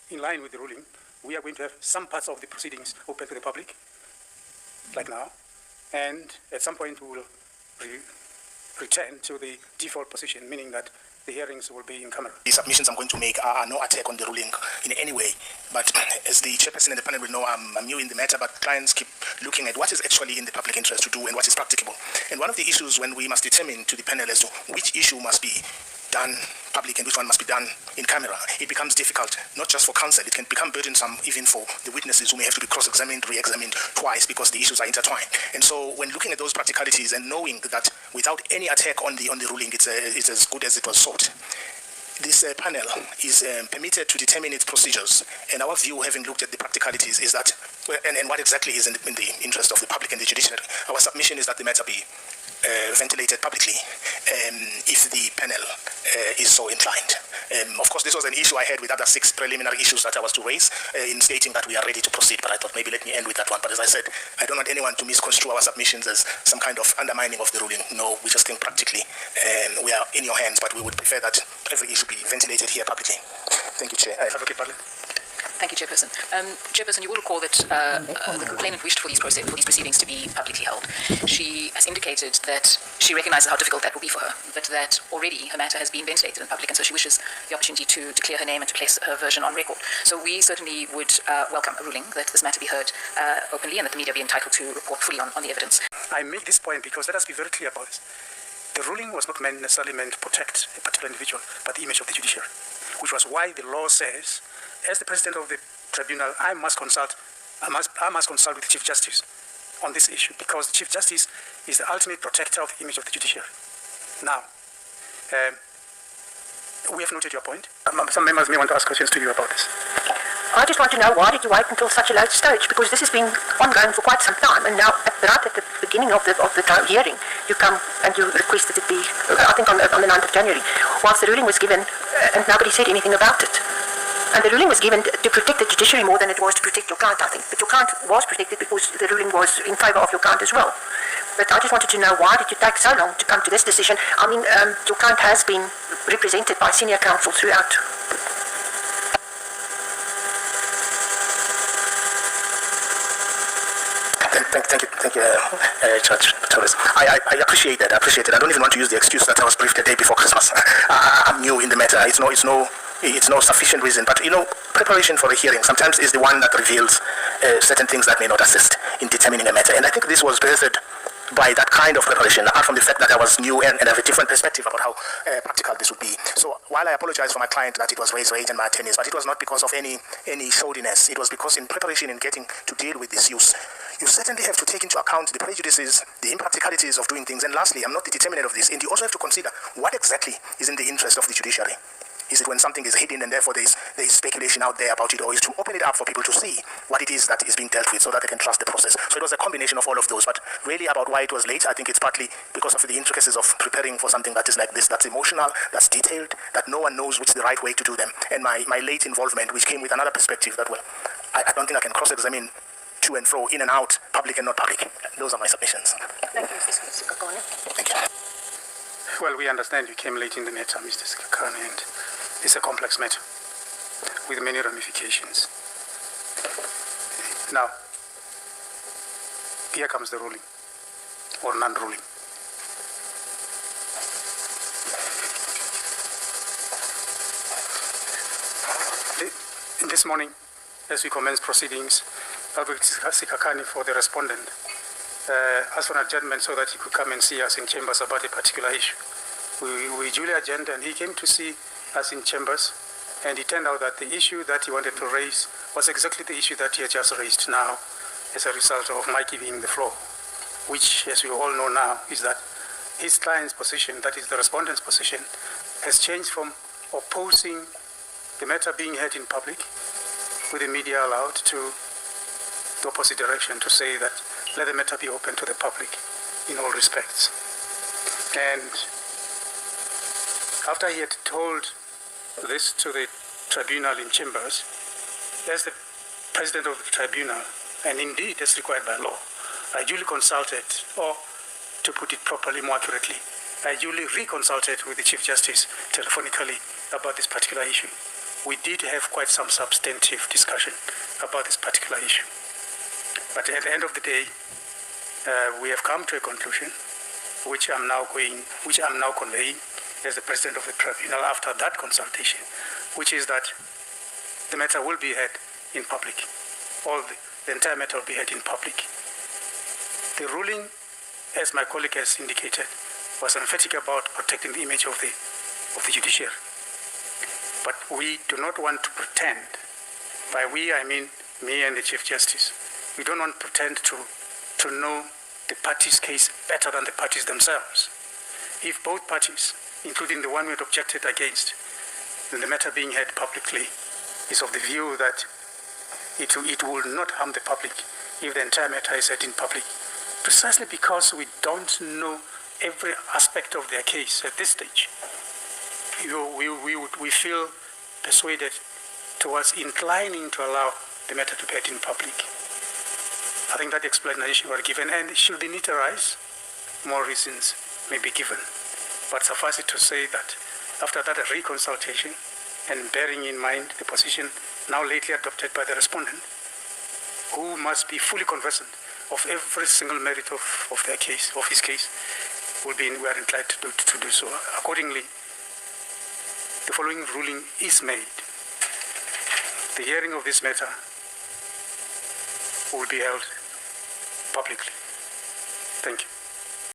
in line with the ruling, we are going to have some parts of the proceedings open to the public, like now, and at some point we will return to the default position, meaning that the hearings will be in camera. The submissions I'm going to make are no attack on the ruling in any way, but as the chairperson and the panel will know, I'm new in the matter, but clients keep looking at what is actually in the public interest to do and what is practicable. And one of the issues when we must determine to the panel as to which issue must be done public and which one must be done in camera, it becomes difficult, not just for counsel, it can become burdensome even for the witnesses who may have to be cross-examined, re-examined twice because the issues are intertwined. And so when looking at those practicalities and knowing that without any attack on the ruling, it's as good as it was sought, this panel is permitted to determine its procedures. And our view, having looked at the practicalities, is that, and what exactly is in the interest of the public and the judiciary, our submission is that the matter be ventilated publicly if the panel is so inclined. Of course, this was an issue I had with other 6 preliminary issues that I was to raise in stating that we are ready to proceed, but I thought maybe let me end with that one. But as I said, I don't want anyone to misconstrue our submissions as some kind of undermining of the ruling. No, we just think practically we are in your hands, but we would prefer that every issue be ventilated here publicly. Thank you, Chair. Advocate Bartlett. Thank you, Chairperson. Chairperson, you will recall that the complainant wished for these proceedings to be publicly held. She has indicated that she recognizes how difficult that will be for her, but that already her matter has been ventilated in public, and so she wishes the opportunity to clear her name and to place her version on record. So we certainly would welcome a ruling that this matter be heard openly and that the media be entitled to report fully on the evidence. I make this point because let us be very clear about this. The ruling was not necessarily meant to protect a particular individual, but the image of the judiciary, which was why the law says, as the president of the tribunal, I must consult with the Chief Justice on this issue, because the Chief Justice is the ultimate protector of the image of the judiciary. Now, we have noted your point. Some members may want to ask questions to you about this. I just want to know, why did you wait until such a late stage? Because this has been ongoing for quite some time, and now, right at the beginning of the hearing, you come and you request that it be, I think on the 9th of January, whilst the ruling was given, and nobody said anything about it. And the ruling was given to protect the judiciary more than it was to protect your client, I think. But your client was protected because the ruling was in favour of your client as well. But I just wanted to know, why did you take so long to come to this decision? I mean, your client has been represented by senior counsel throughout. Thank you, Judge Torres. I appreciate that. I don't even want to use the excuse that I was briefed the day before Christmas. I'm new in the matter. It's no sufficient reason. But preparation for a hearing sometimes is the one that reveals certain things that may not assist in determining a matter. And I think this was birthed by that kind of preparation, apart from the fact that I was new and have a different perspective about how practical this would be. So while I apologize for my client that it was raised and my attorneys, but it was not because of any shoddiness. It was because in preparation and getting to deal with this use, you certainly have to take into account the prejudices, the impracticalities of doing things. And lastly, I'm not the determinant of this, and you also have to consider what exactly is in the interest of the judiciary. Is it when something is hidden and therefore there is speculation out there about it, or is to open it up for people to see what it is that is being dealt with so that they can trust the process? So it was a combination of all of those, but really about why it was late, I think it's partly because of the intricacies of preparing for something that is like this, that's emotional, that's detailed, that no one knows which is the right way to do them. And my late involvement, which came with another perspective that, well, I don't think I can cross-examine to and fro, in and out, public and not public. Those are my submissions. Thank you, Mr. Sikakane. Thank you. Well, we understand you came late in the matter, Mr. Sikakane, and it's a complex matter with many ramifications. Now, here comes the ruling, or non-ruling. This morning, as we commence proceedings, Advocate Sikakane for the respondent asked for an adjournment so that he could come and see us in chambers about a particular issue. We duly adjourned, and he came to see us in chambers, and it turned out that the issue that he wanted to raise was exactly the issue that he had just raised now as a result of my giving him the floor, which, as we all know now, is that his client's position, that is the respondent's position, has changed from opposing the matter being heard in public with the media allowed to the opposite direction, to say that let the matter be open to the public in all respects. And after he had told this to the tribunal in chambers, as the president of the tribunal, and indeed as required by law, I duly consulted, or to put it properly, more accurately, I duly reconsulted with the Chief Justice telephonically about this particular issue. we did have quite some substantive discussion about this particular issue. But at the end of the day, we have come to a conclusion, which I'm now conveying as the president of the tribunal after that consultation, which is that the matter will be heard in public. The entire matter will be heard in public. The ruling, as my colleague has indicated, was emphatic about protecting the image of the judiciary. But we do not want to pretend, by we I mean me and the Chief Justice, we don't want to pretend to know the party's case better than the parties themselves. If both parties, including the one we had objected against, then the matter being heard publicly is of the view that it will not harm the public if the entire matter is heard in public, precisely because we don't know every aspect of their case at this stage. We feel persuaded towards inclining to allow the matter to be heard in public. I think that explanation was given, and should the need arise, more reasons may be given. But suffice it to say that after that reconsultation, and bearing in mind the position now lately adopted by the respondent, who must be fully conversant of every single merit of their case, of his case, we are inclined to do so. Accordingly, the following ruling is made. The hearing of this matter will be held publicly. Thank you.